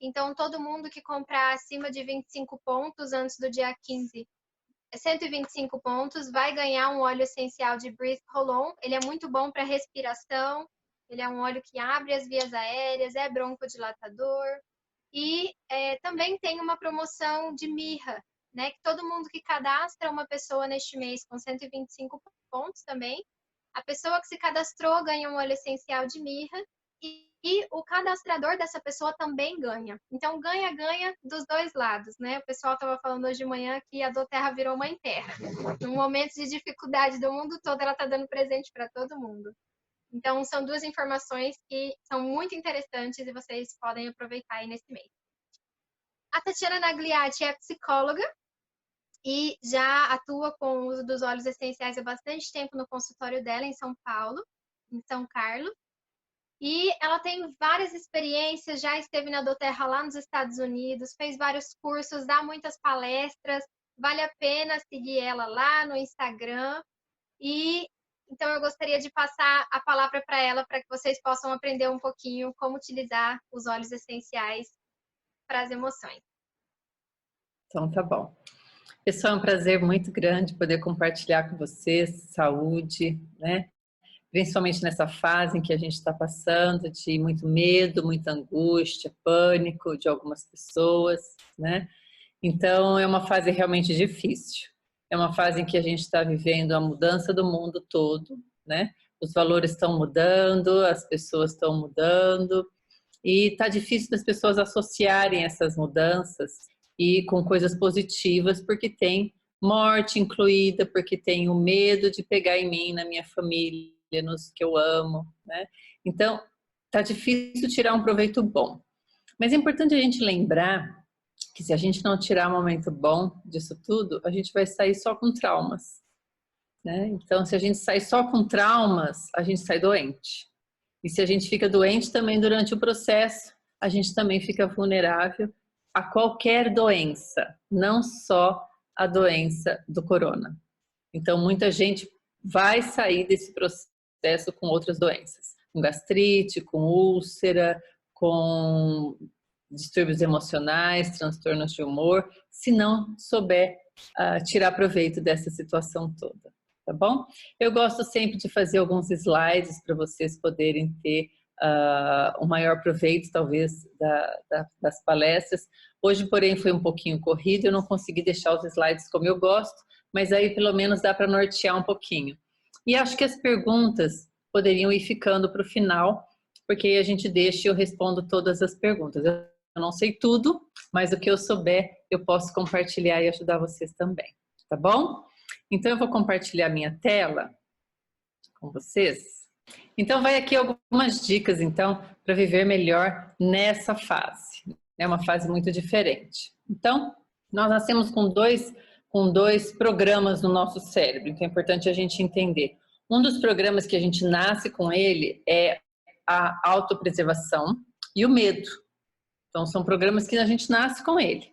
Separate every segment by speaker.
Speaker 1: Então, todo mundo que comprar acima de 25 pontos antes do dia 15, 125 pontos, vai ganhar um óleo essencial de Breathe Roll-On. Ele é muito bom para respiração, ele é um óleo que abre as vias aéreas, é broncodilatador. E também tem uma promoção de mirra, né? Que todo mundo que cadastra uma pessoa neste mês com 125 pontos também, a pessoa que se cadastrou ganha um óleo essencial de mirra e o cadastrador dessa pessoa também ganha. Então, ganha-ganha dos dois lados, né? O pessoal estava falando hoje de manhã que a doTERRA virou mãe terra. Num momento de dificuldade do mundo todo, ela está dando presente para todo mundo. Então, são duas informações que são muito interessantes e vocês podem aproveitar aí nesse mês. A Tatiana Nagliati é psicóloga e já atua com o uso dos óleos essenciais há bastante tempo no consultório dela em São Paulo, em São Carlos. E ela tem várias experiências, já esteve na doTERRA lá nos Estados Unidos, fez vários cursos, dá muitas palestras, vale a pena seguir ela lá no Instagram. E então eu gostaria de passar a palavra para ela, para que vocês possam aprender um pouquinho como utilizar os óleos essenciais para as emoções.
Speaker 2: Então tá bom. Pessoal, é um prazer muito grande poder compartilhar com vocês saúde, né? Principalmente nessa fase em que a gente está passando de muito medo, muita angústia, pânico de algumas pessoas, né? Então é uma fase realmente difícil. É uma fase em que a gente está vivendo a mudança do mundo todo, né? Os valores estão mudando, as pessoas estão mudando e está difícil das pessoas associarem essas mudanças e com coisas positivas, porque tem morte incluída, porque tem o medo de pegar em mim, na minha família, nos que eu amo, né? Então, tá difícil tirar um proveito bom. Mas é importante a gente lembrar que se a gente não tirar um momento bom disso tudo, a gente vai sair só com traumas, né? Então, se a gente sai só com traumas, a gente sai doente. E se a gente fica doente também durante o processo, a gente também fica vulnerável a qualquer doença, não só a doença do corona. Então, muita gente vai sair desse processo com outras doenças, com gastrite, com úlcera, com distúrbios emocionais, transtornos de humor, se não souber tirar proveito dessa situação toda, tá bom? Eu gosto sempre de fazer alguns slides para vocês poderem ter o maior proveito, talvez, das palestras. Hoje, porém, foi um pouquinho corrido, eu não consegui deixar os slides como eu gosto, mas aí pelo menos dá para nortear um pouquinho. E acho que as perguntas poderiam ir ficando para o final, porque aí a gente deixa e eu respondo todas as perguntas. Eu não sei tudo, mas o que eu souber eu posso compartilhar e ajudar vocês também, tá bom? Então eu vou compartilhar minha tela com vocês. Então vai aqui algumas dicas então para viver melhor nessa fase. É uma fase muito diferente. Então, nós nascemos com dois programas no nosso cérebro, então é importante a gente entender. Um dos programas que a gente nasce com ele é a autopreservação e o medo. Então são programas que a gente nasce com ele.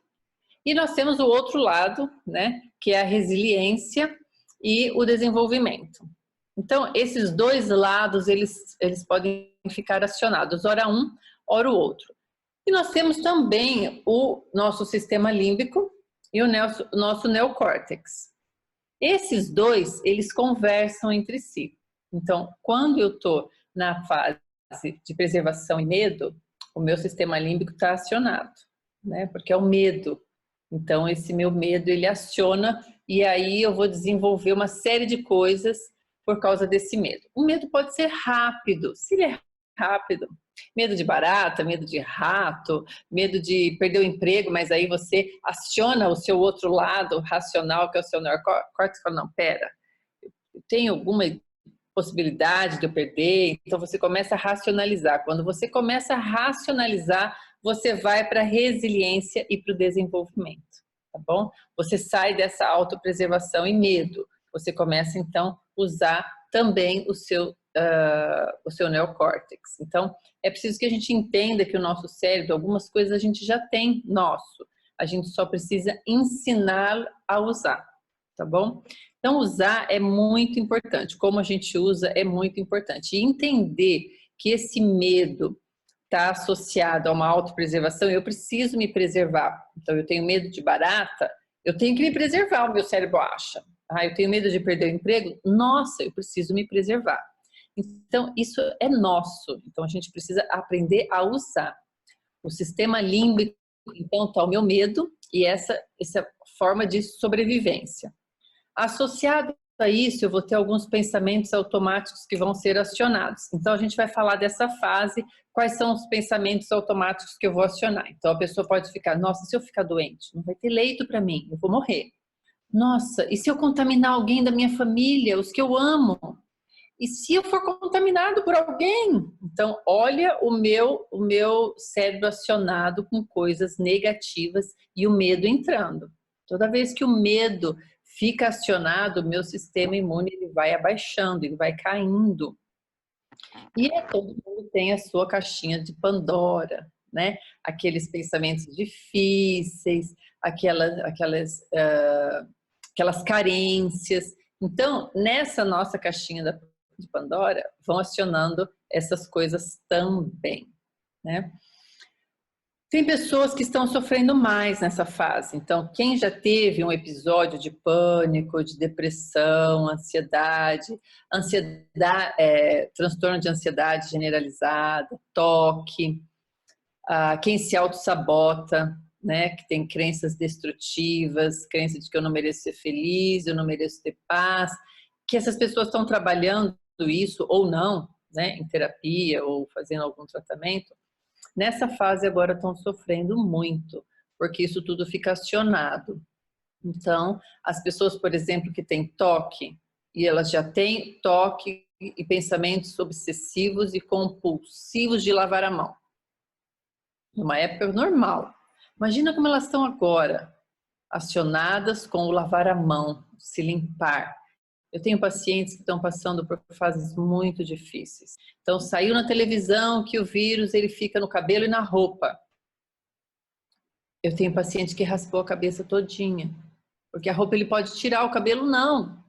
Speaker 2: E nós temos o outro lado, né, que é a resiliência e o desenvolvimento. Então esses dois lados, eles podem ficar acionados, ora um, ora o outro. E nós temos também o nosso sistema límbico e o nosso neocórtex. Esses dois, eles conversam entre si. Então, quando eu estou na fase de preservação e medo, o meu sistema límbico está acionado, né? Porque é o medo. Então, esse meu medo, ele aciona e aí eu vou desenvolver uma série de coisas por causa desse medo. O medo pode ser rápido. Se ele é rápido, medo de barata, medo de rato, medo de perder o emprego, mas aí você aciona o seu outro lado racional, que é o seu neocórtex, e fala, não, pera, tem alguma possibilidade de eu perder? Então você começa a racionalizar. Quando você começa a racionalizar, você vai para a resiliência e para o desenvolvimento, tá bom? Você sai dessa autopreservação e medo. Você começa, então, a usar também o seu neocórtex. Então, é preciso que a gente entenda que o nosso cérebro, algumas coisas a gente já tem nosso. A gente só precisa ensinar a usar, tá bom? Então, usar é muito importante. Como a gente usa é muito importante. E entender que esse medo está associado a uma autopreservação, eu preciso me preservar. Então, eu tenho medo de barata, eu tenho que me preservar, o meu cérebro acha. Ah, eu tenho medo de perder o emprego, nossa, eu preciso me preservar. Então, isso é nosso. Então, a gente precisa aprender a usar. O sistema límbico, então, está o meu medo e essa forma de sobrevivência. Associado a isso, eu vou ter alguns pensamentos automáticos que vão ser acionados. Então, a gente vai falar dessa fase, quais são os pensamentos automáticos que eu vou acionar. Então, a pessoa pode ficar, nossa, se eu ficar doente, não vai ter leito para mim, eu vou morrer. Nossa, e se eu contaminar alguém da minha família, os que eu amo? E se eu for contaminado por alguém? Então, olha o meu cérebro acionado com coisas negativas e o medo entrando. Toda vez que o medo fica acionado, o meu sistema imune ele vai abaixando, ele vai caindo. E todo mundo tem a sua caixinha de Pandora, né? Aqueles pensamentos difíceis, aquelas carências. Então, nessa nossa caixinha de Pandora, vão acionando essas coisas também, né? Tem pessoas que estão sofrendo mais nessa fase. Então, quem já teve um episódio de pânico, de depressão, ansiedade, transtorno de ansiedade generalizada, toque, quem se autossabota, né, que tem crenças destrutivas, crença de que eu não mereço ser feliz, eu não mereço ter paz, que essas pessoas estão trabalhando isso ou não, né, em terapia ou fazendo algum tratamento, nessa fase agora estão sofrendo muito, porque isso tudo fica acionado. Então, as pessoas, por exemplo, que têm toque, e elas já têm toque e pensamentos obsessivos e compulsivos de lavar a mão. Numa época normal. Imagina como elas estão agora, acionadas com o lavar a mão, se limpar. Eu tenho pacientes que estão passando por fases muito difíceis. Então, saiu na televisão que o vírus ele fica no cabelo e na roupa. Eu tenho paciente que raspou a cabeça todinha. Porque a roupa ele pode tirar, o cabelo não.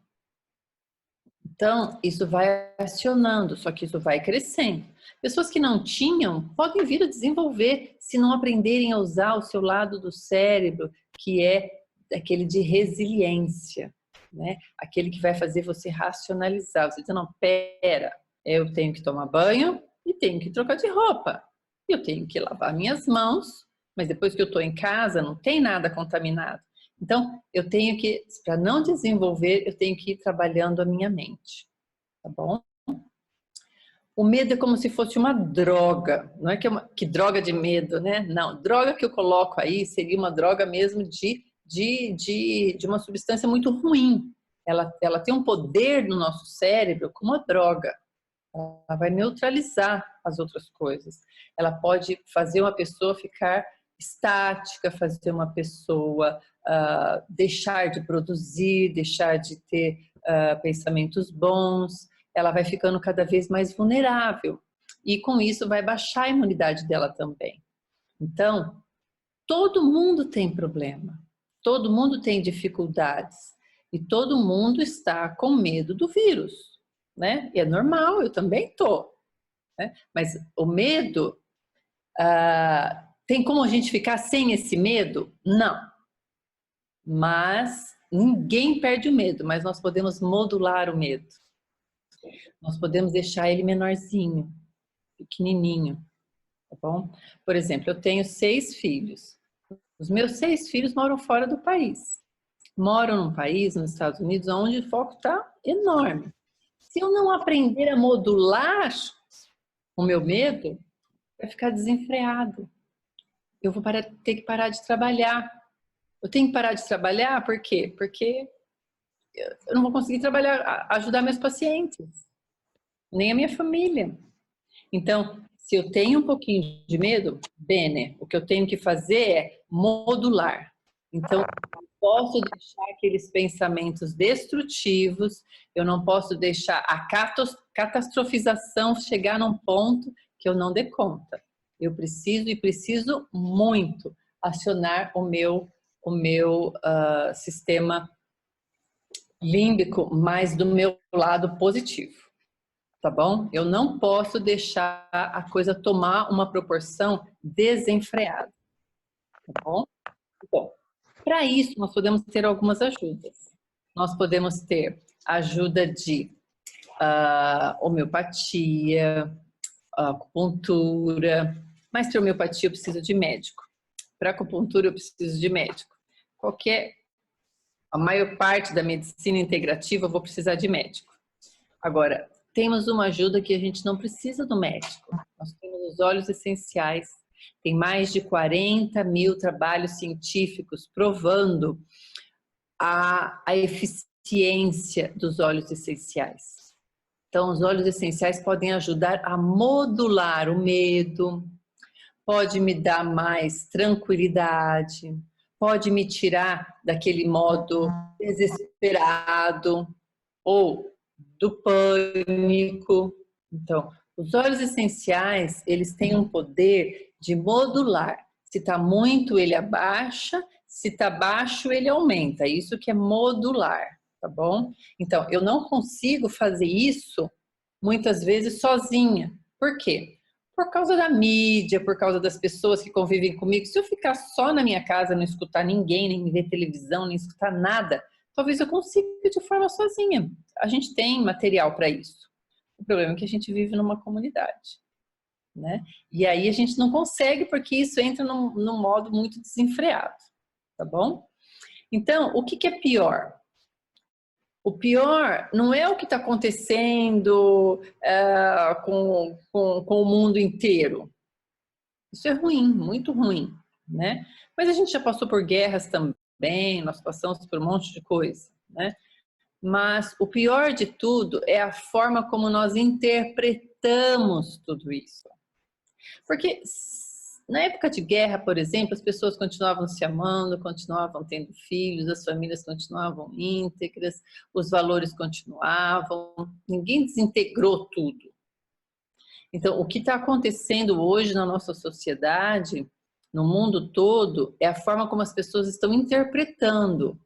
Speaker 2: Então, isso vai acionando, só que isso vai crescendo. Pessoas que não tinham, podem vir a desenvolver se não aprenderem a usar o seu lado do cérebro, que é aquele de resiliência. Né? Aquele que vai fazer você racionalizar. Você diz, não, pera, eu tenho que tomar banho e tenho que trocar de roupa. Eu tenho que lavar minhas mãos, mas depois que eu estou em casa, não tem nada contaminado. Então, eu tenho que, para não desenvolver, eu tenho que ir trabalhando a minha mente. Tá bom? O medo é como se fosse uma droga. Não é que droga de medo, né? Não, droga que eu coloco aí seria uma droga mesmo de uma substância muito ruim. Ela tem um poder no nosso cérebro como uma droga. Ela vai neutralizar as outras coisas. Ela pode fazer uma pessoa ficar estática, fazer uma pessoa deixar de produzir, deixar de ter pensamentos bons. Ela vai ficando cada vez mais vulnerável. E com isso vai baixar a imunidade dela também. Então, todo mundo tem problema. Todo mundo tem dificuldades e todo mundo está com medo do vírus, né? E é normal, eu também tô, né? Mas o medo, tem como a gente ficar sem esse medo? Não. Mas ninguém perde o medo, mas nós podemos modular o medo. Nós podemos deixar ele menorzinho, pequenininho, tá bom? Por exemplo, eu tenho 6 filhos. Os meus 6 filhos moram fora do país. Moram num país, nos Estados Unidos, onde o foco está enorme. Se eu não aprender a modular o meu medo, vai ficar desenfreado. Eu vou ter que parar de trabalhar. Eu tenho que parar de trabalhar por quê? Porque eu não vou conseguir trabalhar, ajudar meus pacientes, nem a minha família. Então, se eu tenho um pouquinho de medo, bene, o que eu tenho que fazer é modular. Então, eu não posso deixar aqueles pensamentos destrutivos, eu não posso deixar a catastrofização chegar num ponto que eu não dê conta. Eu preciso muito acionar o meu sistema límbico mais do meu lado positivo. tá bom? Eu não posso deixar a coisa tomar uma proporção desenfreada, tá bom? Bom, para isso nós podemos ter algumas ajudas. Nós podemos ter ajuda de homeopatia, acupuntura, mas para homeopatia eu preciso de médico. Para acupuntura eu preciso de médico. A maior parte da medicina integrativa eu vou precisar de médico. Agora, temos uma ajuda que a gente não precisa do médico. Nós temos os óleos essenciais. Tem mais de 40 mil trabalhos científicos provando a eficiência dos óleos essenciais. Então, os óleos essenciais podem ajudar a modular o medo, pode me dar mais tranquilidade, pode me tirar daquele modo desesperado ou do pânico. Então, os óleos essenciais, eles têm um poder de modular. Se está muito, ele abaixa, se está baixo, ele aumenta. Isso que é modular, tá bom? Então, eu não consigo fazer isso muitas vezes sozinha. Por quê? Por causa da mídia, por causa das pessoas que convivem comigo. Se eu ficar só na minha casa, não escutar ninguém, nem ver televisão, nem escutar nada, talvez eu consiga de forma sozinha. A gente tem material para isso. O problema é que a gente vive numa comunidade, né? E aí a gente não consegue porque isso entra num modo muito desenfreado, tá bom? Então, o que é pior? O pior não é o que está acontecendo com o mundo inteiro. Isso é ruim, muito ruim, né? Mas a gente já passou por guerras também, nós passamos por um monte de coisa, né? Mas o pior de tudo é a forma como nós interpretamos tudo isso. Porque na época de guerra, por exemplo, as pessoas continuavam se amando, continuavam tendo filhos, as famílias continuavam íntegras, os valores continuavam, ninguém desintegrou tudo. Então, o que está acontecendo hoje na nossa sociedade, no mundo todo, é a forma como as pessoas estão interpretando.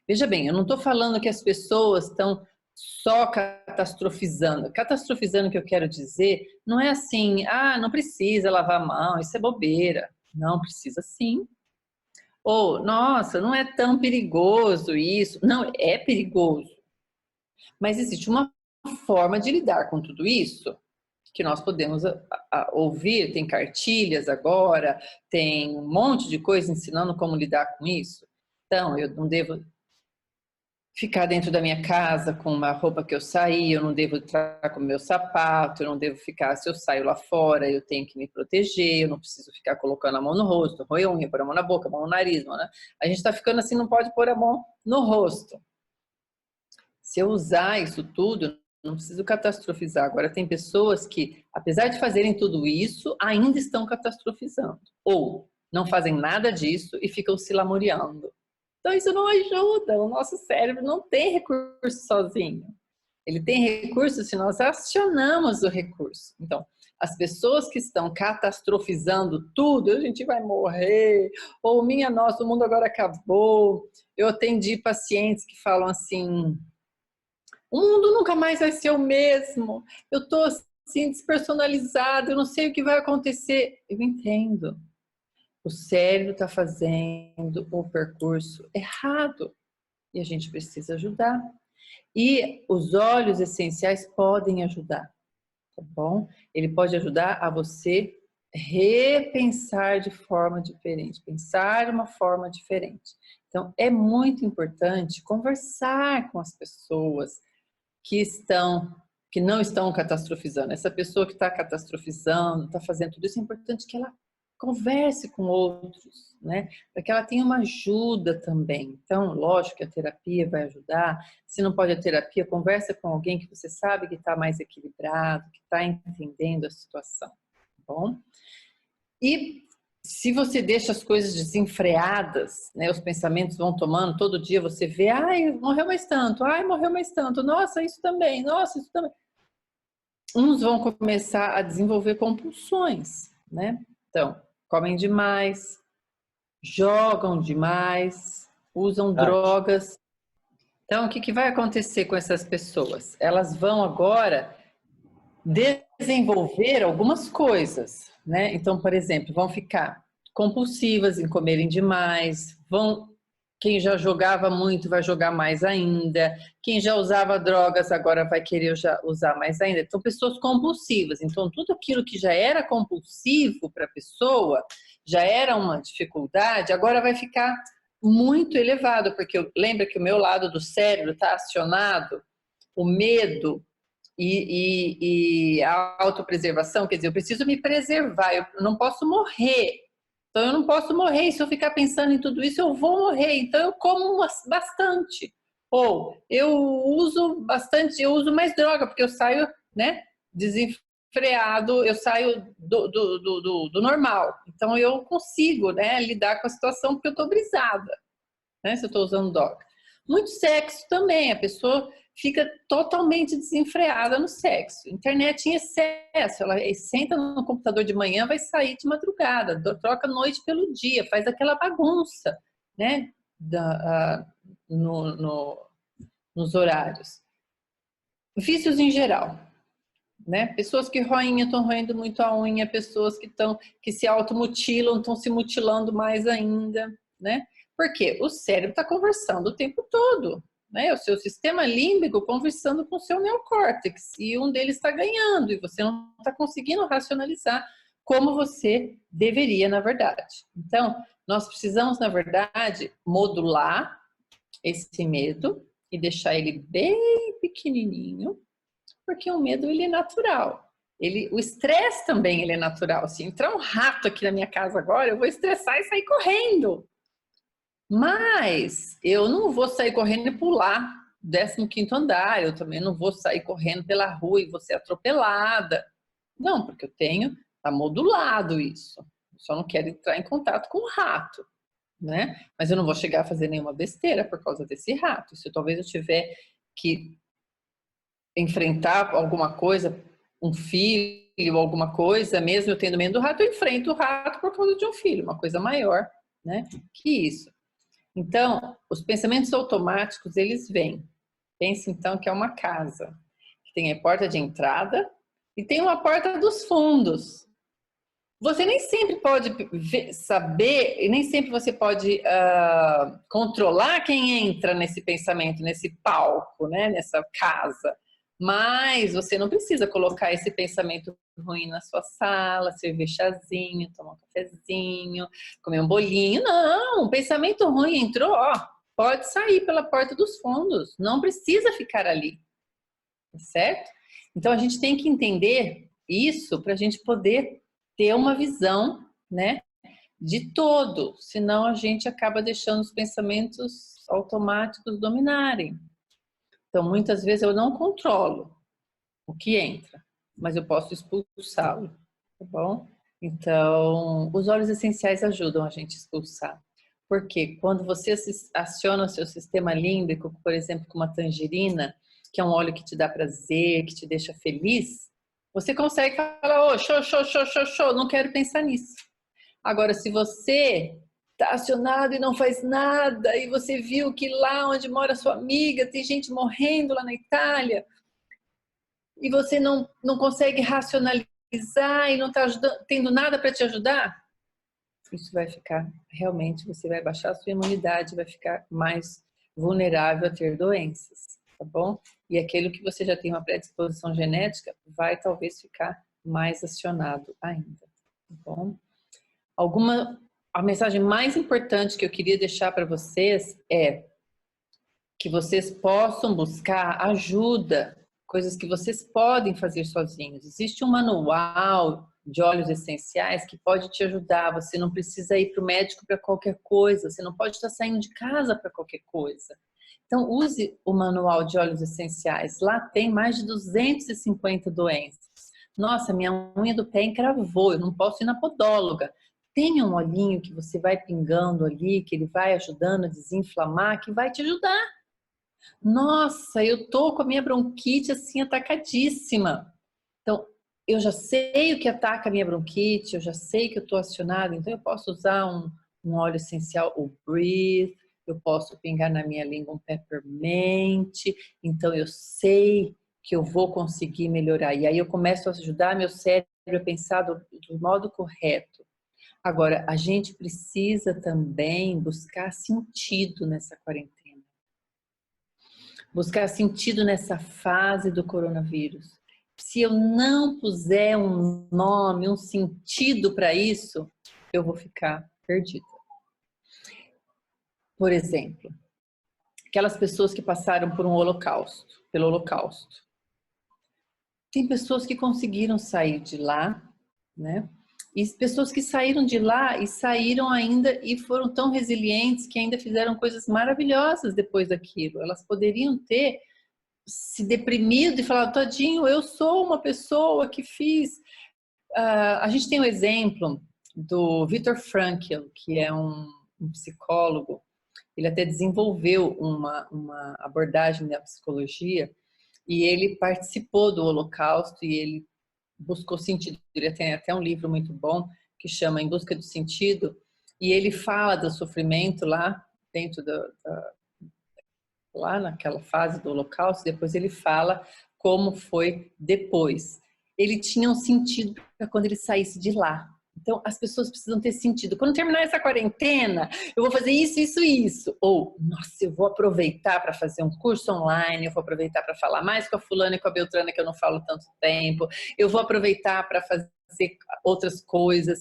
Speaker 2: Veja bem, eu não estou falando que as pessoas estão só catastrofizando. Catastrofizando, o que eu quero dizer, não é assim, não precisa lavar a mão, isso é bobeira. Não, precisa sim. Ou, nossa, não é tão perigoso isso. Não, é perigoso. Mas existe uma forma de lidar com tudo isso que nós podemos ouvir, tem cartilhas agora, tem um monte de coisa ensinando como lidar com isso. Então, eu não devo ficar dentro da minha casa com uma roupa que eu saí, eu não devo entrar com o meu sapato, eu não devo ficar, se eu saio lá fora, eu tenho que me proteger, eu não preciso ficar colocando a mão no rosto, roer unha, pôr a mão na boca, a mão no nariz, né? A gente tá ficando assim, não pode pôr a mão no rosto. Se eu usar isso tudo, não preciso catastrofizar. Agora, tem pessoas que, apesar de fazerem tudo isso, ainda estão catastrofizando. Ou não fazem nada disso e ficam se lamuriando. Então, isso não ajuda. O nosso cérebro não tem recurso sozinho. Ele tem recurso se nós acionamos o recurso. Então, as pessoas que estão catastrofizando tudo, a gente vai morrer, ou minha nossa, o mundo agora acabou. Eu atendi pacientes que falam assim, o mundo nunca mais vai ser o mesmo. Eu estou assim despersonalizado, eu não sei o que vai acontecer. Eu entendo. O cérebro está fazendo o percurso errado e a gente precisa ajudar. E os óleos essenciais podem ajudar, tá bom? Ele pode ajudar a você repensar de forma diferente, pensar de uma forma diferente. Então, é muito importante conversar com as pessoas que não estão catastrofizando. Essa pessoa que está catastrofizando, está fazendo tudo isso, é importante que ela converse com outros, né? Para que ela tenha uma ajuda também. Então, lógico que a terapia vai ajudar. Se não pode a terapia, conversa com alguém que você sabe que está mais equilibrado, que está entendendo a situação, tá bom? E se você deixa as coisas desenfreadas, né, os pensamentos vão tomando, todo dia você vê, ai, morreu mais tanto, ai, morreu mais tanto, nossa, isso também, nossa, isso também. Uns vão começar a desenvolver compulsões, né? Então, comem demais, jogam demais, usam drogas. Então, o que vai acontecer com essas pessoas? Elas vão agora desenvolver algumas coisas, né? Então, por exemplo, vão ficar compulsivas em comerem demais, quem já jogava muito vai jogar mais ainda, quem já usava drogas agora vai querer usar mais ainda. Então, pessoas compulsivas. Então, tudo aquilo que já era compulsivo para a pessoa, já era uma dificuldade, agora vai ficar muito elevado, porque lembra que o meu lado do cérebro está acionado, o medo e a autopreservação, quer dizer, eu preciso me preservar, eu não posso morrer. Então, eu não posso morrer, e se eu ficar pensando em tudo isso, eu vou morrer. Então, eu como bastante. Ou eu uso bastante, eu uso mais droga, porque eu saio, né, desenfreado, eu saio do normal. Então, eu consigo, né, lidar com a situação, porque eu estou brisada, né, se eu estou usando droga. Muito sexo também, a pessoa fica totalmente desenfreada no sexo. Internet em excesso, ela senta no computador de manhã, vai sair de madrugada, troca noite pelo dia, faz aquela bagunça, né, nos horários. Vícios em geral, né? Pessoas que estão roendo muito a unha, pessoas que se automutilam, estão se mutilando mais ainda, né? Porque o cérebro está conversando o tempo todo, né? O seu sistema límbico conversando com o seu neocórtex, e um deles está ganhando, e você não está conseguindo racionalizar como você deveria, na verdade. Então, nós precisamos, na verdade, modular esse medo e deixar ele bem pequenininho, porque o medo, ele é natural. O estresse também, ele é natural. Se entrar um rato aqui na minha casa agora, eu vou estressar e sair correndo. Mas eu não vou sair correndo e pular 15º andar, eu também não vou sair correndo pela rua e vou ser atropelada. Não, porque tá modulado isso. Eu só não quero entrar em contato com o rato, né? Mas eu não vou chegar a fazer nenhuma besteira por causa desse rato. Se talvez eu tiver que enfrentar alguma coisa, um filho, alguma coisa, mesmo eu tendo medo do rato, eu enfrento o rato por causa de um filho, uma coisa maior, né, que isso. Então, os pensamentos automáticos, eles vêm. Pense, então, que é uma casa, que tem a porta de entrada e tem uma porta dos fundos. Você nem sempre pode saber, e nem sempre você pode controlar quem entra nesse pensamento, nesse palco, né, nessa casa. Mas você não precisa colocar esse pensamento ruim na sua sala, servir chazinho, tomar um cafezinho, comer um bolinho. Não, o pensamento ruim entrou, ó, pode sair pela porta dos fundos, não precisa ficar ali, certo? Então a gente tem que entender isso para a gente poder ter uma visão, né, de todo, senão a gente acaba deixando os pensamentos automáticos dominarem. Então, muitas vezes eu não controlo o que entra, mas eu posso expulsá-lo, tá bom? Então, os óleos essenciais ajudam a gente a expulsar. Porque quando você aciona o seu sistema límbico, por exemplo, com uma tangerina, que é um óleo que te dá prazer, que te deixa feliz, você consegue falar, oh, show, não quero pensar nisso. Agora, se você está acionado e não faz nada, e você viu que lá onde mora sua amiga tem gente morrendo lá na Itália, e você não consegue racionalizar e não está tendo nada para te ajudar, isso vai ficar, realmente, você vai baixar a sua imunidade, vai ficar mais vulnerável a ter doenças, tá bom? E aquilo que você já tem uma predisposição genética vai talvez ficar mais acionado ainda, tá bom? A mensagem mais importante que eu queria deixar para vocês é que vocês possam buscar ajuda, coisas que vocês podem fazer sozinhos. Existe um manual de óleos essenciais que pode te ajudar. Você não precisa ir para o médico para qualquer coisa, você não pode estar saindo de casa para qualquer coisa. Então, use o manual de óleos essenciais. Lá tem mais de 250 doenças. Nossa, minha unha do pé encravou, eu não posso ir na podóloga. Tem um olhinho que você vai pingando ali, que ele vai ajudando a desinflamar, que vai te ajudar. Nossa, eu tô com a minha bronquite assim atacadíssima. Então, eu já sei o que ataca a minha bronquite, eu já sei que eu tô acionada, então eu posso usar um óleo essencial, o Breathe, eu posso pingar na minha língua um peppermint, então eu sei que eu vou conseguir melhorar. E aí eu começo a ajudar meu cérebro a pensar do modo correto. Agora, a gente precisa também buscar sentido nessa quarentena. Buscar sentido nessa fase do coronavírus. Se eu não puser um nome, um sentido para isso, eu vou ficar perdida. Por exemplo, aquelas pessoas que passaram por um holocausto, pelo holocausto. Tem pessoas que conseguiram sair de lá, né? E pessoas que saíram de lá e saíram ainda e foram tão resilientes que ainda fizeram coisas maravilhosas depois daquilo. Elas poderiam ter se deprimido e falado, tadinho, eu sou uma pessoa que fiz. A gente tem um exemplo do Viktor Frankl, que é um psicólogo. Ele até desenvolveu uma abordagem da psicologia e ele participou do Holocausto e ele buscou sentido. Ele tem até um livro muito bom que chama Em Busca do Sentido e ele fala do sofrimento lá dentro lá naquela fase do Holocausto. Depois ele fala como foi depois. Ele tinha um sentido para quando ele saísse de lá. Então, as pessoas precisam ter sentido. Quando terminar essa quarentena, eu vou fazer isso, isso e isso. Ou, nossa, eu vou aproveitar para fazer um curso online, eu vou aproveitar para falar mais com a fulana e com a beltrana que eu não falo tanto tempo, eu vou aproveitar para fazer outras coisas.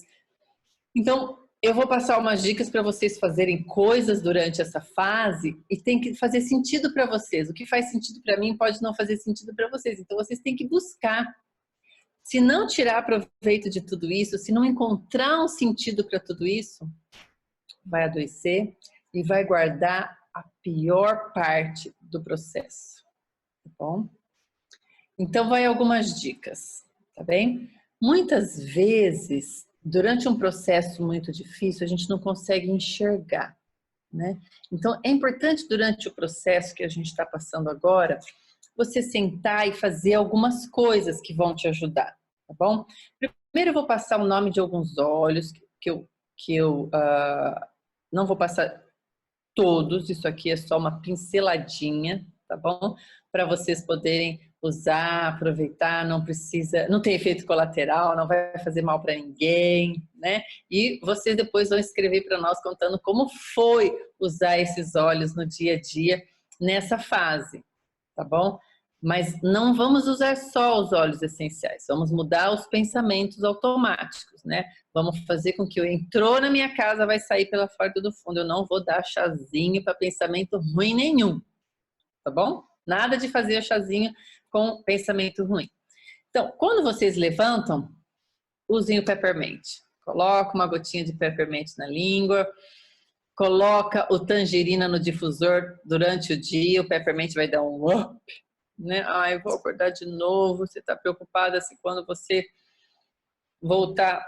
Speaker 2: Então, eu vou passar umas dicas para vocês fazerem coisas durante essa fase e tem que fazer sentido para vocês. O que faz sentido para mim pode não fazer sentido para vocês. Então, vocês têm que buscar. Se não tirar proveito de tudo isso, se não encontrar um sentido para tudo isso, vai adoecer e vai guardar a pior parte do processo, tá bom? Então, vai algumas dicas, tá bem? Muitas vezes, durante um processo muito difícil, a gente não consegue enxergar, né? Então, é importante durante o processo que a gente está passando agora, você sentar e fazer algumas coisas que vão te ajudar, tá bom? Primeiro eu vou passar o nome de alguns óleos que eu não vou passar todos, isso aqui é só uma pinceladinha, tá bom? Para vocês poderem usar, aproveitar, não precisa, não tem efeito colateral, não vai fazer mal para ninguém, né? E vocês depois vão escrever para nós contando como foi usar esses óleos no dia a dia nessa fase, tá bom? Mas não vamos usar só os óleos essenciais, vamos mudar os pensamentos automáticos, né? Vamos fazer com que o entrou na minha casa vai sair pela porta do fundo. Eu não vou dar chazinho para pensamento ruim nenhum, tá bom? Nada de fazer o chazinho com pensamento ruim. Então, quando vocês levantam, usem o peppermint. Coloca uma gotinha de peppermint na língua, coloca o tangerina no difusor durante o dia, o peppermint vai dar um up, né? Ai, vou acordar de novo. Você está preocupada se quando você voltar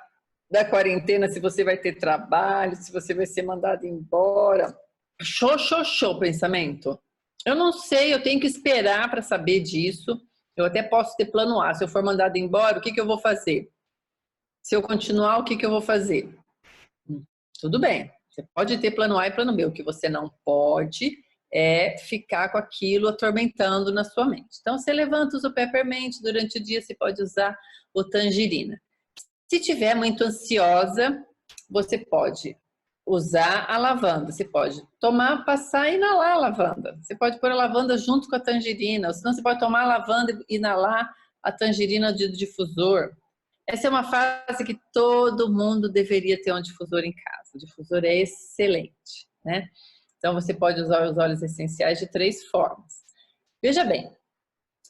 Speaker 2: da quarentena, se você vai ter trabalho, se você vai ser mandado embora. Show, pensamento. Eu não sei, eu tenho que esperar para saber disso. Eu até posso ter plano A. Se eu for mandado embora, o que eu vou fazer? Se eu continuar, o que eu vou fazer? Tudo bem. Você pode ter plano A e plano B. O que você não pode é ficar com aquilo atormentando na sua mente. Então, você levanta, usa o peppermint, durante o dia você pode usar o tangerina. Se tiver muito ansiosa, você pode usar a lavanda. Você pode tomar, passar e inalar a lavanda. Você pode pôr a lavanda junto com a tangerina, ou senão você pode tomar a lavanda e inalar a tangerina do difusor. Essa é uma fase que todo mundo deveria ter um difusor em casa. O difusor é excelente, né? Então, você pode usar os óleos essenciais de 3 formas. Veja bem,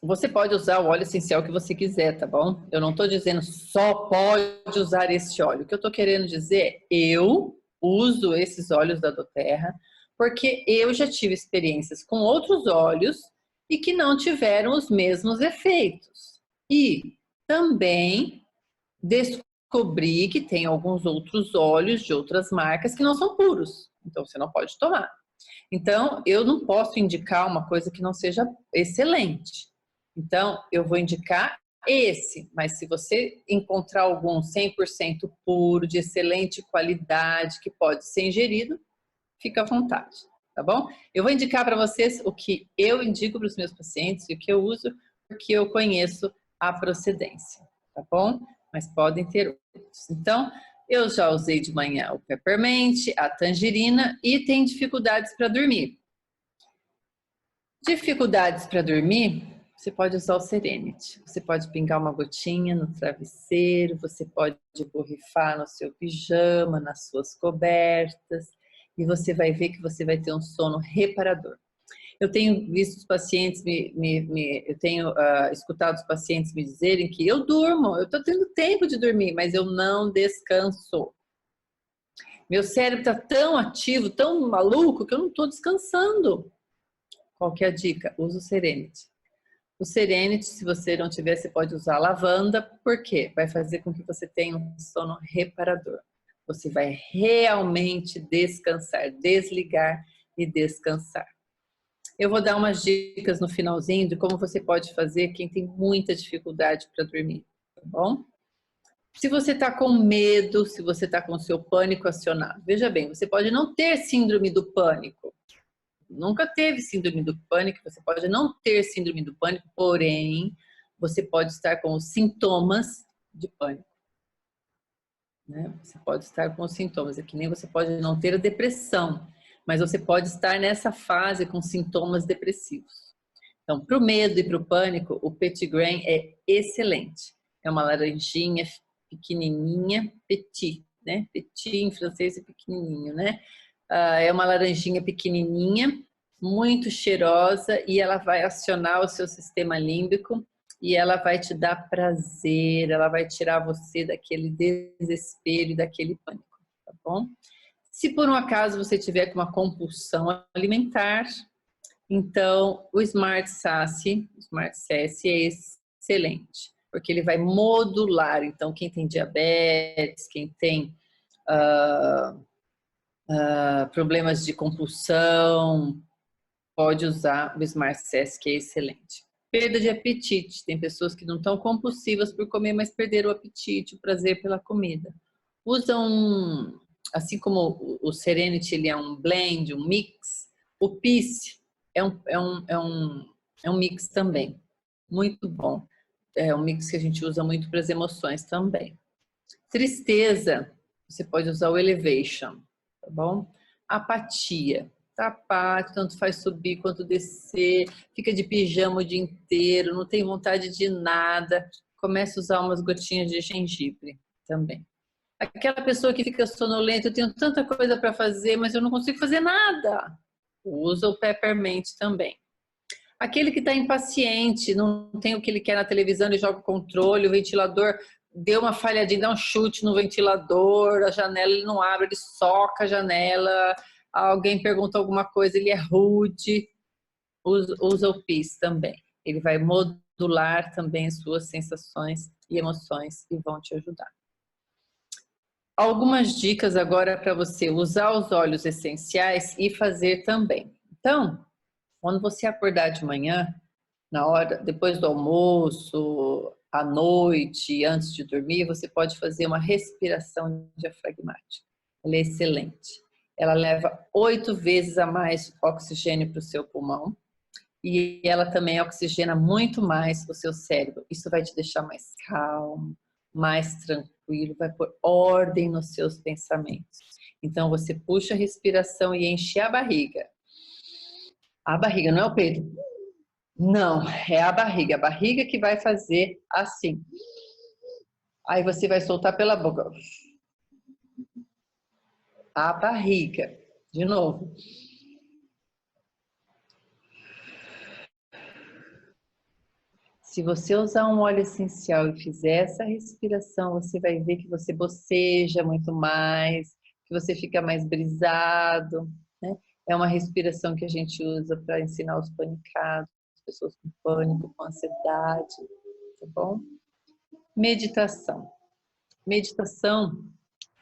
Speaker 2: você pode usar o óleo essencial que você quiser, tá bom? Eu não estou dizendo só pode usar esse óleo. O que eu estou querendo dizer é, eu uso esses óleos da doTERRA porque eu já tive experiências com outros óleos e que não tiveram os mesmos efeitos. E também descobri que tem alguns outros óleos de outras marcas que não são puros. Então, você não pode tomar. Então, eu não posso indicar uma coisa que não seja excelente. Então, eu vou indicar esse, mas se você encontrar algum 100% puro, de excelente qualidade, que pode ser ingerido, fica à vontade, tá bom? Eu vou indicar para vocês o que eu indico para os meus pacientes e o que eu uso, porque eu conheço a procedência, tá bom? Mas podem ter outros. Então, eu já usei de manhã o peppermint, a tangerina e tem dificuldades para dormir. Dificuldades para dormir, você pode usar o Serenity. Você pode pingar uma gotinha no travesseiro, você pode borrifar no seu pijama, nas suas cobertas, e você vai ver que você vai ter um sono reparador. Eu tenho visto os pacientes, eu tenho escutado os pacientes me dizerem que eu durmo, eu estou tendo tempo de dormir, mas eu não descanso. Meu cérebro está tão ativo, tão maluco, que eu não estou descansando. Qual que é a dica? Usa o Serenity. O Serenity, se você não tiver, você pode usar a lavanda. Por quê? Vai fazer com que você tenha um sono reparador. Você vai realmente descansar, desligar e descansar. Eu vou dar umas dicas no finalzinho de como você pode fazer quem tem muita dificuldade para dormir, tá bom? Se você está com medo, se você está com o seu pânico acionado, veja bem, você pode não ter síndrome do pânico, nunca teve síndrome do pânico, você pode não ter síndrome do pânico, porém, você pode estar com os sintomas de pânico. Né? Você pode estar com os sintomas, é que nem você pode não ter a depressão, mas você pode estar nessa fase com sintomas depressivos. Então, para o medo e para o pânico, o Petitgrain é excelente. É uma laranjinha pequenininha, petit, né? Petit em francês é pequenininho, né? É uma laranjinha pequenininha, muito cheirosa e ela vai acionar o seu sistema límbico e ela vai te dar prazer, ela vai tirar você daquele desespero e daquele pânico, tá bom? Se por um acaso você tiver com uma compulsão alimentar, então o Smart Saci é excelente, porque ele vai modular. Então, quem tem diabetes, quem tem problemas de compulsão, pode usar o Smart Saci, que é excelente. Perda de apetite. Tem pessoas que não estão compulsivas por comer, mas perderam o apetite, o prazer pela comida. Usam, assim como o Serenity, ele é um blend, um mix, o Peace é um mix também. Muito bom. É um mix que a gente usa muito para as emoções também. Tristeza, você pode usar o Elevation, tá bom? Apatia. Apático, tanto faz subir quanto descer, fica de pijama o dia inteiro, não tem vontade de nada, começa a usar umas gotinhas de gengibre também. Aquela pessoa que fica sonolenta, eu tenho tanta coisa para fazer, mas eu não consigo fazer nada. Usa o Peppermint também. Aquele que está impaciente, não tem o que ele quer na televisão, ele joga o controle, o ventilador deu uma falhadinha, dá um chute no ventilador, a janela ele não abre, ele soca a janela, alguém pergunta alguma coisa, ele é rude, usa o Peace também. Ele vai modular também as suas sensações e emoções e vão te ajudar. Algumas dicas agora para você usar os óleos essenciais e fazer também. Então, quando você acordar de manhã, na hora, depois do almoço, à noite, antes de dormir, você pode fazer uma respiração diafragmática. Ela é excelente. Ela leva 8 vezes a mais oxigênio para o seu pulmão e ela também oxigena muito mais o seu cérebro. Isso vai te deixar mais calmo, mais tranquilo, vai pôr ordem nos seus pensamentos. Então, você puxa a respiração e enche a barriga. A barriga, não é o peito. Não, é a barriga que vai fazer assim. Aí você vai soltar pela boca. A barriga. De novo. Se você usar um óleo essencial e fizer essa respiração, você vai ver que você boceja muito mais, que você fica mais brisado, né? É uma respiração que a gente usa para ensinar os panicados, as pessoas com pânico, com ansiedade, tá bom? Meditação. Meditação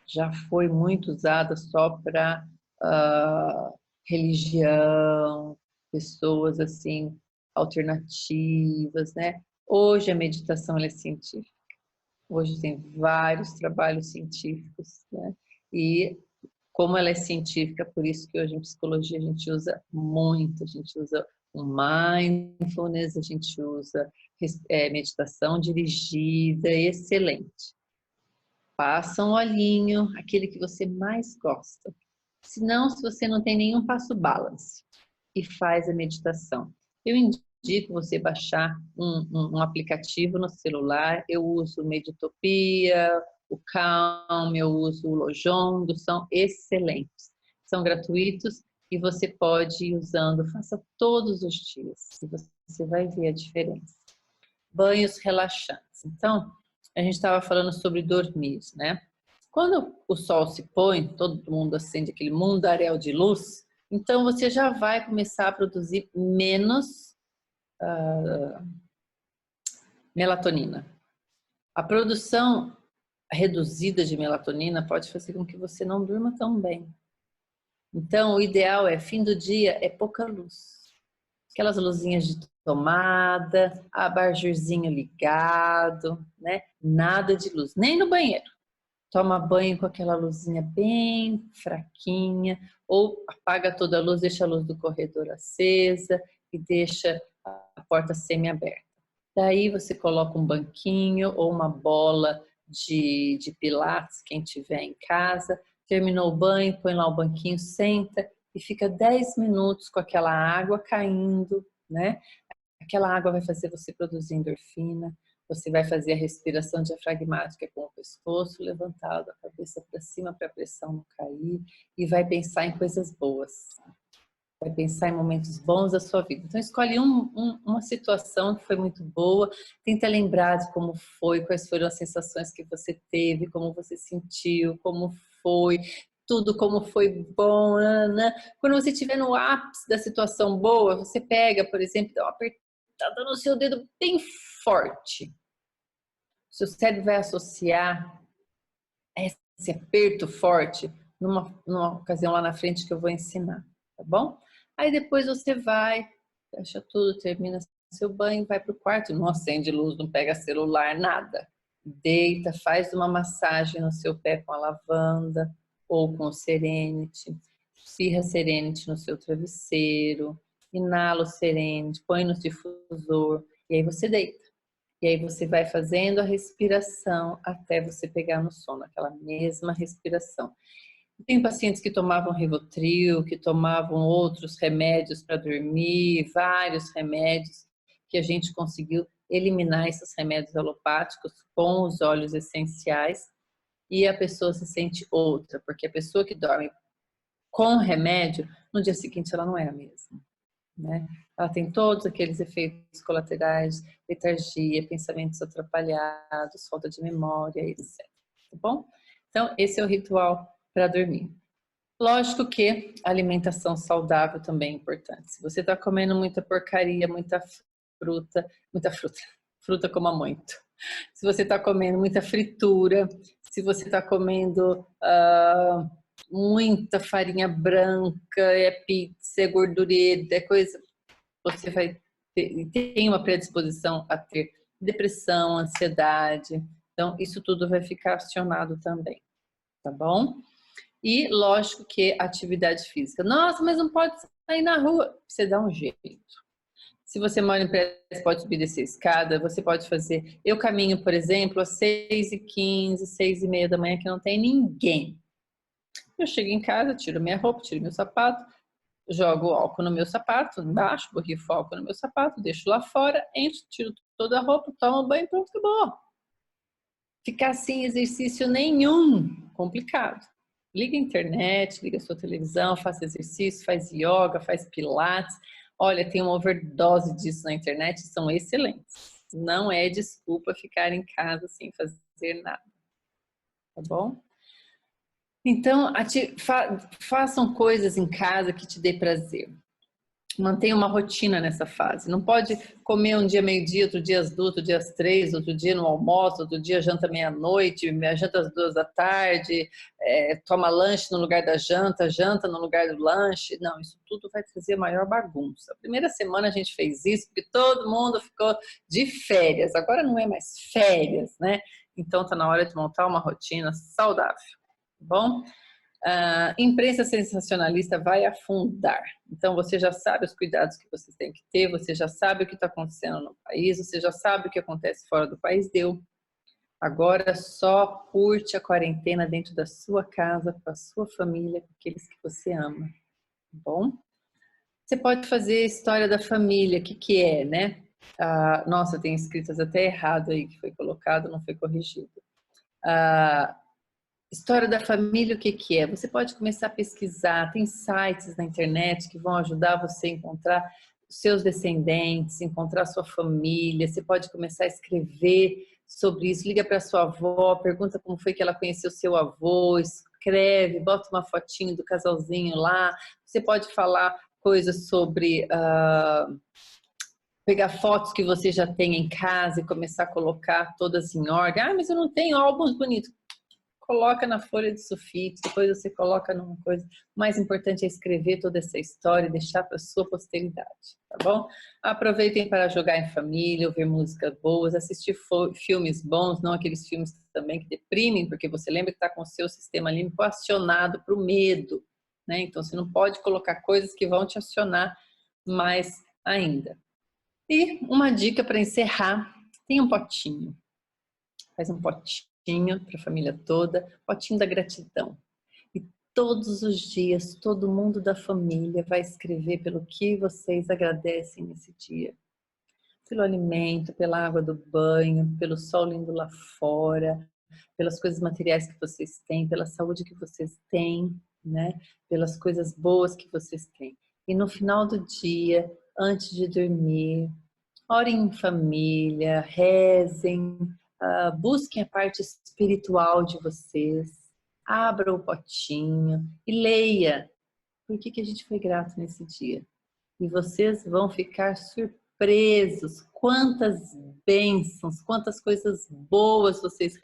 Speaker 2: já foi muito usada só para religião, pessoas assim alternativas, né? Hoje a meditação ela é científica. Hoje tem vários trabalhos científicos, né? E como ela é científica, por isso que hoje em psicologia a gente usa muito, a gente usa o mindfulness, a gente usa meditação dirigida, excelente. Passa um olhinho, aquele que você mais gosta. Se não, se você não tem nenhum, passa o balance e faz a meditação. Eu indico você baixar um aplicativo no celular. Eu uso o Meditopia, o Calm, eu uso o Lojong, são excelentes. São gratuitos e você pode ir usando, faça todos os dias e você vai ver a diferença. Banhos relaxantes. Então, a gente estava falando sobre dormir, né? Quando o sol se põe, todo mundo acende aquele mundaréu de luz, então você já vai começar a produzir menos melatonina. A produção reduzida de melatonina pode fazer com que você não durma tão bem. Então, o ideal é, fim do dia, é pouca luz. Aquelas luzinhas de tomada, abajurzinho ligado, né? Nada de luz, nem no banheiro. Toma banho com aquela luzinha bem fraquinha, ou apaga toda a luz, deixa a luz do corredor acesa e deixa a porta semi-aberta. Daí você coloca um banquinho ou uma bola de pilates, quem tiver em casa. Terminou o banho, põe lá o banquinho, senta e fica 10 minutos com aquela água caindo, né? Aquela água vai fazer você produzir endorfina, você vai fazer a respiração diafragmática com o pescoço levantado, a cabeça para cima para a pressão não cair e vai pensar em coisas boas. Vai pensar em momentos bons da sua vida. Então escolhe uma situação que foi muito boa, tenta lembrar de como foi, quais foram as sensações que você teve, como você sentiu, como foi, tudo como foi bom, né? Quando você estiver no ápice da situação boa, você pega, por exemplo, dá uma apertada no seu dedo bem forte. O seu cérebro vai associar esse aperto forte numa ocasião lá na frente que eu vou ensinar, tá bom? Aí depois você vai, fecha tudo, termina seu banho, vai pro quarto, não acende luz, não pega celular, nada. Deita, faz uma massagem no seu pé com a lavanda ou com o Serenity. Espirra Serenity no seu travesseiro, inala o Serenity, põe no difusor e aí você deita. E aí você vai fazendo a respiração até você pegar no sono, aquela mesma respiração. Tem pacientes que tomavam Rivotril, que tomavam outros remédios para dormir, vários remédios, que a gente conseguiu eliminar esses remédios alopáticos com os óleos essenciais e a pessoa se sente outra, porque a pessoa que dorme com remédio, no dia seguinte ela não é a mesma, né? Ela tem todos aqueles efeitos colaterais, letargia, pensamentos atrapalhados, falta de memória, etc. Tá bom? Então, esse é o ritual para dormir. Lógico que a alimentação saudável também é importante. Se você está comendo muita porcaria, muita fruta coma muito. Se você está comendo muita fritura, se você está comendo muita farinha branca, é pizza, é gordureta, é coisa, você vai tem uma predisposição a ter depressão, ansiedade. Então, isso tudo vai ficar acionado também, tá bom? E lógico que atividade física. Nossa, mas não pode sair na rua. Você dá um jeito. Se você mora em prédio, pode subir e descer a escada, você pode fazer. Eu caminho, por exemplo, às 6h15, 6h30 da manhã, que não tem ninguém. Eu chego em casa, tiro minha roupa, tiro meu sapato, jogo álcool no meu sapato, embaixo, borrifo álcool no meu sapato, deixo lá fora, entro, tiro toda a roupa, tomo banho, pronto, acabou. Ficar sem exercício nenhum, complicado. Liga a internet, liga a sua televisão, faça exercício, faz yoga, faz pilates. Olha, tem uma overdose disso na internet, são excelentes. Não é desculpa ficar em casa sem fazer nada. Tá bom? Então, façam coisas em casa que te dê prazer. Mantenha uma rotina nessa fase. Não pode comer um dia meio-dia, outro dia às 2, outro dia às 3, outro dia no almoço, outro dia janta meia-noite, janta às 2 da tarde, toma lanche no lugar da janta, janta no lugar do lanche. Não, isso tudo vai trazer maior bagunça. A primeira semana a gente fez isso porque todo mundo ficou de férias. Agora não é mais férias, né? Então tá na hora de montar uma rotina saudável, tá bom? A imprensa sensacionalista vai afundar. Então, você já sabe os cuidados que você tem que ter, você já sabe o que está acontecendo no país, você já sabe o que acontece fora do país, deu. Agora só curte a quarentena dentro da sua casa, com a sua família, com aqueles que você ama, tá bom? Você pode fazer história da família, o que é, né? Nossa, tem escritas até errado aí, que foi colocado, não foi corrigido. História da família, o que é? Você pode começar a pesquisar, tem sites na internet que vão ajudar você a encontrar os seus descendentes, encontrar a sua família, você pode começar a escrever sobre isso, liga para sua avó, pergunta como foi que ela conheceu seu avô, escreve, bota uma fotinho do casalzinho lá, você pode falar coisas sobre... pegar fotos que você já tem em casa e começar a colocar todas em ordem. Mas eu não tenho álbuns bonitos. Coloca na folha de sulfite, depois você coloca numa coisa. O mais importante é escrever toda essa história e deixar para a sua posteridade, tá bom? Aproveitem para jogar em família, ouvir músicas boas, assistir filmes bons, não aqueles filmes também que deprimem, porque você lembra que está com o seu sistema límbico acionado para o medo, né? Então você não pode colocar coisas que vão te acionar mais ainda. E uma dica para encerrar, tem um potinho. Faz um potinho para a família toda, potinho da gratidão. E todos os dias, todo mundo da família vai escrever pelo que vocês agradecem nesse dia. Pelo alimento, pela água do banho, pelo sol lindo lá fora, pelas coisas materiais que vocês têm, pela saúde que vocês têm, né? Pelas coisas boas que vocês têm. E no final do dia, antes de dormir, orem em família, rezem, busquem a parte espiritual de vocês, abra o potinho e leia por que a gente foi grato nesse dia. E vocês vão ficar surpresos quantas bênçãos, quantas coisas boas vocês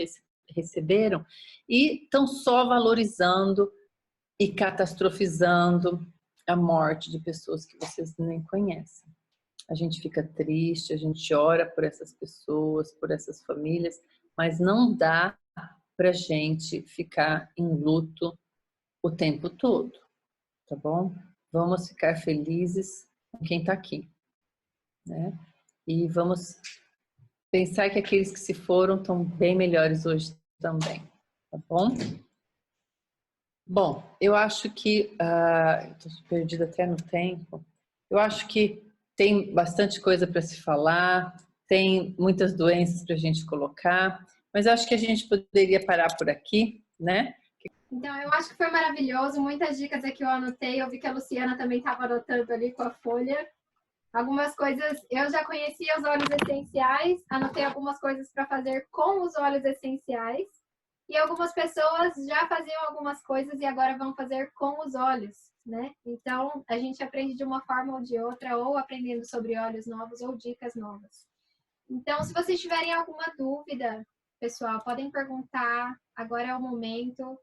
Speaker 2: receberam e estão só valorizando e catastrofizando a morte de pessoas que vocês nem conhecem. A gente fica triste, a gente ora por essas pessoas, por essas famílias, mas não dá pra gente ficar em luto o tempo todo, tá bom? Vamos ficar felizes com quem tá aqui, né? E vamos pensar que aqueles que se foram estão bem melhores hoje também, tá bom? Bom, eu acho que... estou perdida até no tempo. Eu acho que tem bastante coisa para se falar, tem muitas doenças para a gente colocar, mas eu acho que a gente poderia parar por aqui, né?
Speaker 1: Então, eu acho que foi maravilhoso, muitas dicas aqui eu anotei, eu vi que a Luciana também estava anotando ali com a folha. Algumas coisas, eu já conhecia os óleos essenciais, anotei algumas coisas para fazer com os óleos essenciais, e algumas pessoas já faziam algumas coisas e agora vão fazer com os óleos, né? Então, a gente aprende de uma forma ou de outra, ou aprendendo sobre óleos novos ou dicas novas. Então, se vocês tiverem alguma dúvida, pessoal, podem perguntar, agora é o momento.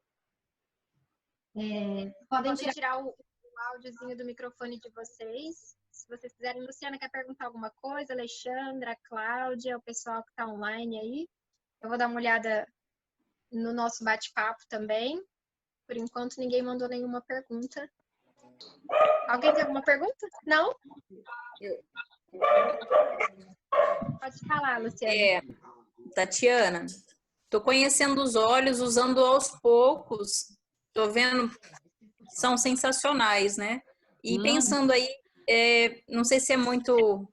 Speaker 1: Podem tirar o áudiozinho do microfone de vocês. Se vocês quiserem, Luciana quer perguntar alguma coisa, Alexandra, Cláudia, o pessoal que está online aí. Eu vou dar uma olhada no nosso bate-papo também. Por enquanto, ninguém mandou nenhuma pergunta. Alguém tem alguma pergunta? Não? Pode falar, Luciana.
Speaker 3: Tatiana, estou conhecendo os óleos, usando aos poucos. Estou vendo, são sensacionais, né? E pensando aí, não sei se é muito...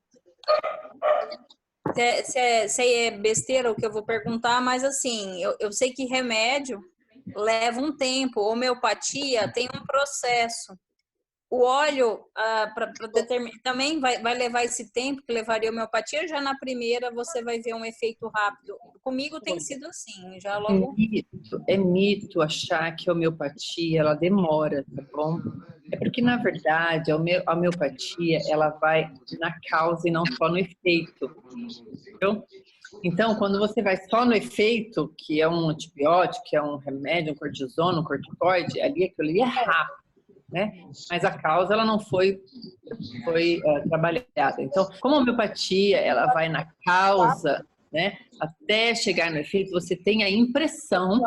Speaker 3: Se é besteira o que eu vou perguntar, mas assim, eu sei que remédio leva um tempo, homeopatia tem um processo. O óleo para determinar também vai levar esse tempo que levaria a homeopatia, já na primeira você vai ver um efeito rápido. Comigo tem sido assim, já logo...
Speaker 2: É mito achar que a homeopatia ela demora, tá bom? É porque, na verdade, a homeopatia ela vai na causa e não só no efeito. Entendeu? Então, quando você vai só no efeito, que é um antibiótico, que é um remédio, um cortisona, um corticoide, aquilo ali é rápido, né? Mas a causa ela não foi trabalhada. Então, como a homeopatia ela vai na causa, né? Até chegar no efeito, você tem a impressão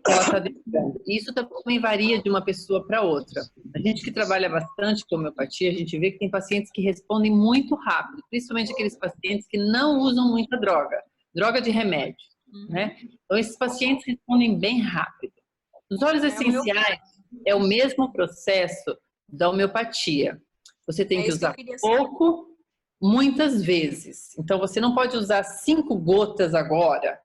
Speaker 2: que ela está demorando. Isso também varia de uma pessoa para outra. A gente que trabalha bastante com homeopatia, a gente vê que tem pacientes que respondem muito rápido, principalmente aqueles pacientes que não usam muita droga de remédio, né? Então, esses pacientes respondem bem rápido. Os óleos essenciais é o mesmo processo da homeopatia. Você tem que usar pouco, muitas vezes. Então, você não pode usar 5 gotas agora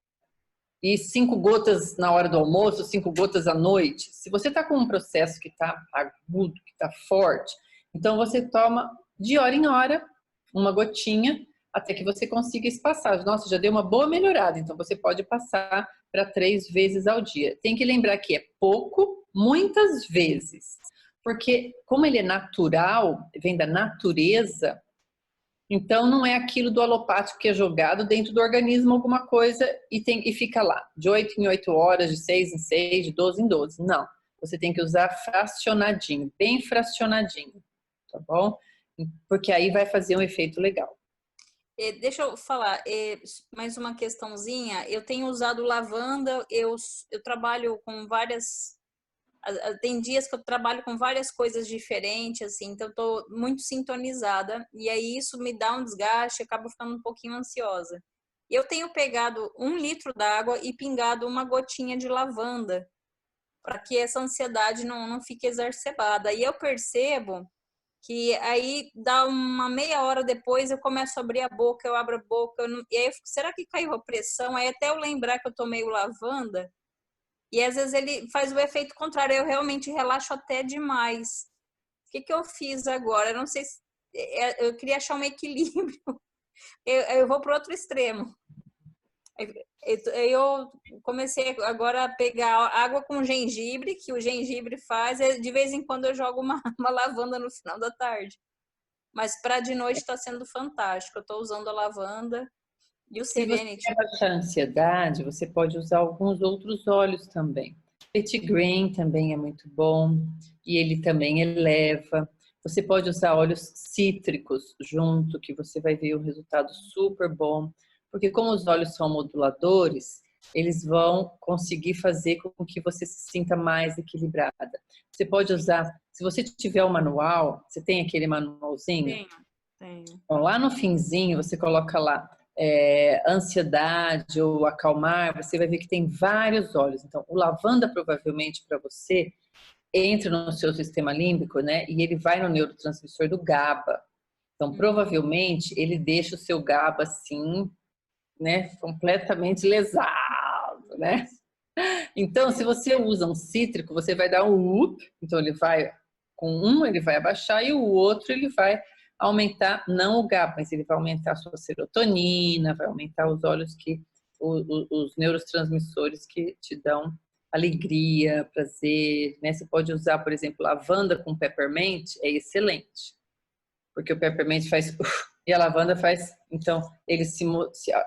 Speaker 2: e 5 gotas na hora do almoço, 5 gotas à noite. Se você está com um processo que está agudo, que está forte, então você toma de hora em hora uma gotinha até que você consiga espaçar. Nossa, já deu uma boa melhorada, então você pode passar para 3 vezes ao dia. Tem que lembrar que é pouco, muitas vezes. Porque como ele é natural, vem da natureza, então não é aquilo do alopático que é jogado dentro do organismo alguma coisa e fica lá, de 8 em 8 horas, de 6 em 6, de 12 em 12. Não, você tem que usar fracionadinho, bem fracionadinho, tá bom? Porque aí vai fazer um efeito legal.
Speaker 3: Deixa eu falar, mais uma questãozinha. Eu tenho usado lavanda, eu trabalho com várias... Tem dias que eu trabalho com várias coisas diferentes, assim, então eu tô muito sintonizada, e aí isso me dá um desgaste, eu acabo ficando um pouquinho ansiosa. E eu tenho pegado 1 litro d'água e pingado uma gotinha de lavanda, para que essa ansiedade não fique exacerbada. E eu percebo que aí dá uma meia hora depois eu começo a abrir a boca, eu abro a boca, e aí eu fico, será que caiu a pressão? Aí até eu lembrar que eu tomei o lavanda, e às vezes ele faz o efeito contrário, eu realmente relaxo até demais. O que eu fiz agora? Eu não sei se... Eu queria achar um equilíbrio. Eu vou para o outro extremo. Eu comecei agora a pegar água com gengibre, que o gengibre faz. De vez em quando eu jogo uma lavanda no final da tarde. Mas para de noite está sendo fantástico. Eu estou usando a lavanda. E o Serenity.
Speaker 2: Se você baixa a ansiedade, você pode usar alguns outros óleos também. Petitgrain também é muito bom e ele também eleva. Você pode usar óleos cítricos junto, que você vai ver um resultado super bom. Porque como os óleos são moduladores, eles vão conseguir fazer com que você se sinta mais equilibrada. Você pode usar, se você tiver o manual, você tem aquele manualzinho?
Speaker 3: Tenho.
Speaker 2: Então, lá no finzinho, você coloca lá ansiedade ou acalmar, você vai ver que tem vários óleos. Então, o lavanda provavelmente para você entra no seu sistema límbico, né? E ele vai no neurotransmissor do GABA. Então, provavelmente, ele deixa o seu GABA assim, né? Completamente lesado, né? Então, se você usa um cítrico, você vai dar um up. Então, ele vai com um, ele vai abaixar e o outro ele vai aumentar, não o GABA, mas ele vai aumentar a sua serotonina, vai aumentar os os neurotransmissores que te dão alegria, prazer, né? Você pode usar, por exemplo, lavanda com peppermint, é excelente, porque o peppermint faz e a lavanda faz, então eles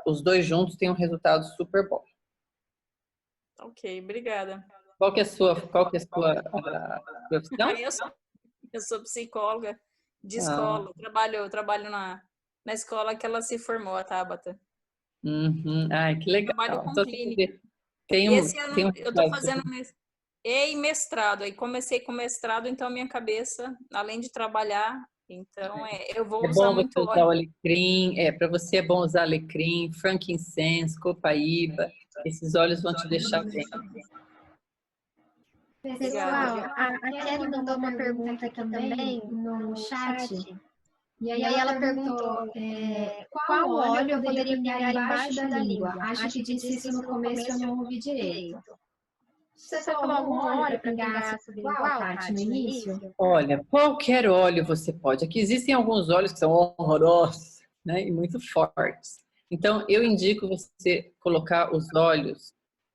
Speaker 2: os dois juntos têm um resultado super bom.
Speaker 3: Ok, obrigada.
Speaker 2: Qual que é a sua profissão?
Speaker 3: Eu sou psicóloga de escola. Eu trabalho na escola que ela se formou, a Tabata.
Speaker 2: Ai, que legal.
Speaker 3: Trabalho com
Speaker 2: Então,
Speaker 3: clínica.
Speaker 2: e
Speaker 3: esse ano eu estou fazendo mestrado. Aí comecei com mestrado, então a minha cabeça, além de trabalhar, então eu vou usar muito
Speaker 2: óleo. É bom você usar o alecrim, para você é bom usar alecrim, frankincense, copaíba. Esses óleos vão te deixar bem.
Speaker 1: Pessoal, a Kelly mandou uma pergunta aqui também no chat. E aí ela perguntou qual óleo eu poderia pingar embaixo da língua. Acho que disse isso no começo, eu não ouvi direito. Você falou algum óleo para pingar sobre igual, Tati, no início?
Speaker 2: Olha, qualquer óleo você pode. Aqui existem alguns óleos que são horrorosos, né, e muito fortes. Então, eu indico você colocar os óleos,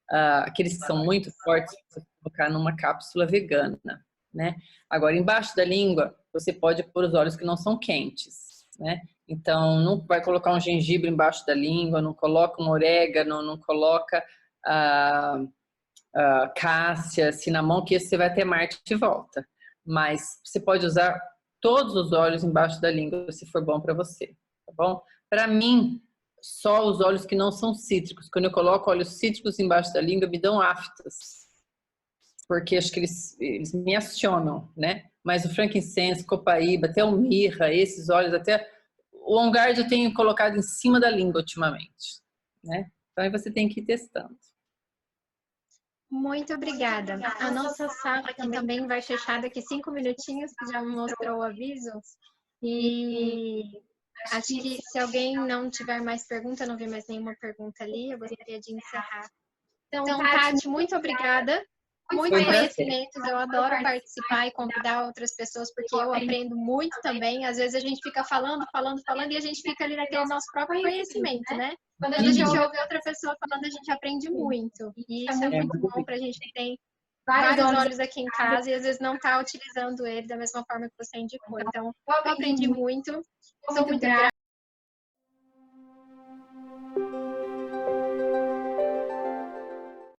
Speaker 2: aqueles que são muito fortes, você colocar numa cápsula vegana, né? Agora, embaixo da língua, você pode pôr os óleos que não são quentes, né? Então, não vai colocar um gengibre embaixo da língua, não coloca um orégano, não coloca cássia, cinnamon, que esse você vai ter Marte de volta. Mas você pode usar todos os óleos embaixo da língua, se for bom para você, tá bom? Para mim, só os óleos que não são cítricos. Quando eu coloco óleos cítricos embaixo da língua, me dão aftas. porque acho que eles me acionam, né? Mas o frankincense, copaíba, até o mirra, esses óleos, até o on guard eu tenho colocado em cima da língua ultimamente, né? Então aí você tem que ir testando.
Speaker 1: Muito obrigada. A nossa sala aqui também vai fechar daqui 5 minutinhos, que já mostrou o aviso. E acho que se alguém não tiver mais pergunta, não vi mais nenhuma pergunta ali, eu gostaria de encerrar. Então, Tati, muito obrigada. Muitos conhecimentos, eu adoro participar e convidar outras pessoas, porque eu aprendo muito também. Às vezes a gente fica falando, e a gente fica ali naquele nosso próprio conhecimento, né? Quando a gente ouve outra pessoa falando, a gente aprende muito. E isso é muito bom para a gente que tem vários olhos aqui em casa e às vezes não está utilizando ele da mesma forma que você indicou. Então, eu aprendi muito, sou muito grata.